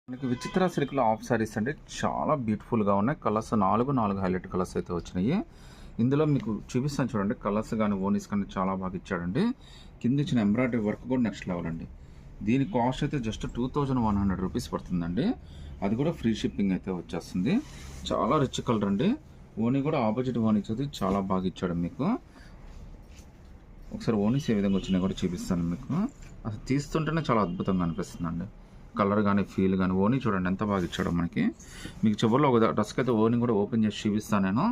మనకి విచిత్ర సిల్క్లో ఆఫ్ సారీస్ అంటే చాలా బ్యూటిఫుల్గా ఉన్నాయి. కలర్స్ నాలుగు హైలైట్ కలర్స్ అయితే వచ్చినాయి. ఇందులో మీకు చూపిస్తాను చూడండి. కలర్స్ కానీ ఓనీస్ కానీ చాలా బాగా ఇచ్చాడండి. కింద ఇచ్చిన ఎంబ్రాయిడరీ వర్క్ కూడా నెక్స్ట్ లెవెల్ అండి. దీని కాస్ట్ అయితే జస్ట్ 2100 రూపీస్ పడుతుందండి. అది కూడా ఫ్రీ షిప్పింగ్ అయితే వచ్చేస్తుంది. చాలా రిచ్ కలర్ అండి. ఓనీ కూడా ఆపోజిట్ ఓనీ ఇచ్చేది చాలా బాగా ఇచ్చాడు మీకు. ఒకసారి ఓనీస్ ఏ విధంగా వచ్చినాయి కూడా చూపిస్తాను మీకు. అసలు తీస్తుంటేనే చాలా అద్భుతంగా అనిపిస్తుందండి. కలర్ కానీ ఫీల్ కానీ ఓనీ చూడండి ఎంత బాగా ఇచ్చాడో మనకి. మీకు చివరిలో ఒక డ్రెస్కి అయితే ఓనీ కూడా ఓపెన్ చేసి చూపిస్తాను నేను.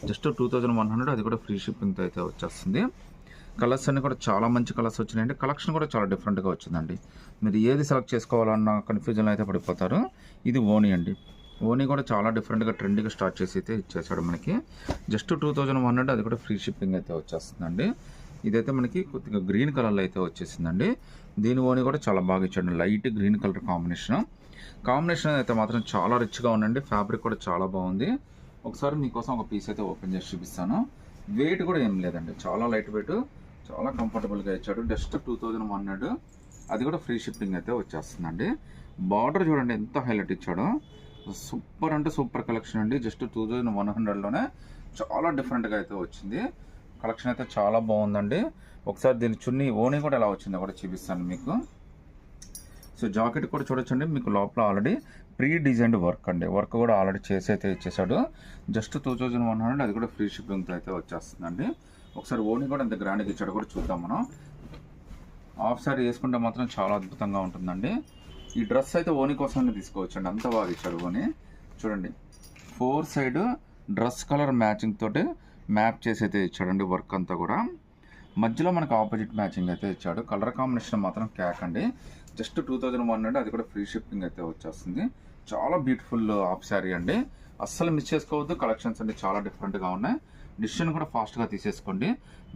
జస్ట్ 2100, అది కూడా ఫ్రీ షిప్పింగ్తో అయితే వచ్చేస్తుంది. కలర్స్ అన్నీ కూడా చాలా మంచి కలర్స్ వచ్చినాయండి. కలెక్షన్ కూడా చాలా డిఫరెంట్గా వచ్చిందండి. మీరు ఏది సెలెక్ట్ చేసుకోవాలన్న కన్ఫ్యూజన్లో అయితే పడిపోతారు. ఇది ఓనీ అండి. ఓనీ కూడా చాలా డిఫరెంట్గా ట్రెండ్గా స్టార్ట్ చేసి అయితే ఇచ్చేసాడు మనకి. జస్ట్ 2100, అది కూడా ఫ్రీ షిప్పింగ్ అయితే వచ్చేస్తుందండి. ఇదైతే మనకి కొద్దిగా గ్రీన్ కలర్లో అయితే వచ్చేసిందండి. దీని ఓనీ కూడా చాలా బాగా ఇచ్చాడు. లైట్ గ్రీన్ కలర్ కాంబినేషన్ అయితే మాత్రం చాలా రిచ్గా ఉందండి. ఫ్యాబ్రిక్ కూడా చాలా బాగుంది. ఒకసారి మీకోసం ఒక పీస్ అయితే ఓపెన్ చేసి చూపిస్తాను. వెయిట్ కూడా ఏం లేదండి, చాలా లైట్ వెయిట్, చాలా కంఫర్టబుల్గా ఇచ్చాడు. జస్ట్ 2100, అది కూడా ఫ్రీ షిప్పింగ్ అయితే వచ్చేస్తుందండి. బార్డర్ చూడండి ఎంత హైలైట్ ఇచ్చాడో. సూపర్ అంటే సూపర్ కలెక్షన్ అండి. జస్ట్ 2100లోనే చాలా డిఫరెంట్గా అయితే వచ్చింది. కలెక్షన్ అయితే చాలా బాగుందండి. ఒకసారి దీని చున్నీ ఓనీ కూడా ఎలా వచ్చిందో కూడా చూపిస్తాను మీకు. సో జాకెట్ కూడా చూడొచ్చండి. మీకు లోపల ఆల్రెడీ ప్రీ డిజైన్డ్ వర్క్ అండి. వర్క్ కూడా ఆల్రెడీ చేసి అయితే ఇచ్చేసాడు. జస్ట్ 2100, అది కూడా ఫ్రీ షిప్పింగ్తో అయితే వచ్చేస్తుందండి. ఒకసారి ఓనీ కూడా ఎంత గ్రాండ్గా ఇచ్చాడో కూడా చూద్దాం మనం. హాఫ్ సారీ వేసుకుంటే మాత్రం చాలా అద్భుతంగా ఉంటుందండి. ఈ డ్రెస్ అయితే ఓనీ కోసమే తీసుకోవచ్చండి, అంత బాగా ఇచ్చాడు ఓనీ. చూడండి 4 సైడ్ డ్రెస్ కలర్ మ్యాచింగ్ తోటి మ్యాప్ చేసి అయితే ఇచ్చాడండి. వర్క్ అంతా కూడా మధ్యలో మనకు ఆపోజిట్ మ్యాచింగ్ అయితే ఇచ్చాడు. కలర్ కాంబినేషన్ మాత్రం క్యాక్ అండి. జస్ట్ 2100, అది కూడా ఫ్రీ షిప్పింగ్ అయితే వచ్చేస్తుంది. చాలా బ్యూటిఫుల్ హాఫ్ శారీ అండి. అస్సలు మిస్ చేసుకోవద్దు. కలెక్షన్స్ అండి చాలా డిఫరెంట్గా ఉన్నాయి. డిసిషన్ కూడా ఫాస్ట్గా తీసేసుకోండి.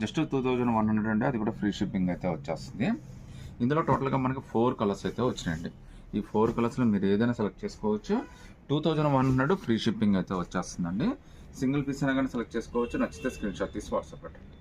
జస్ట్ 2100 అండి, అది కూడా ఫ్రీ షిప్పింగ్ అయితే వచ్చేస్తుంది. ఇందులో టోటల్గా మనకి 4 కలర్స్ అయితే వచ్చినాయండి. ఈ 4 కలర్స్లో మీరు ఏదైనా సెలెక్ట్ చేసుకోవచ్చు. 2100 ఫ్రీ షిప్పింగ్ అయితే వచ్చేస్తుందండి. సింగిల్ పీస్ అయినా కానీ సెలెక్ట్ చేసుకోవచ్చు. నచ్చితే స్క్రీన్ షాట్ తీసి వాట్సాప్ పెట్టండి.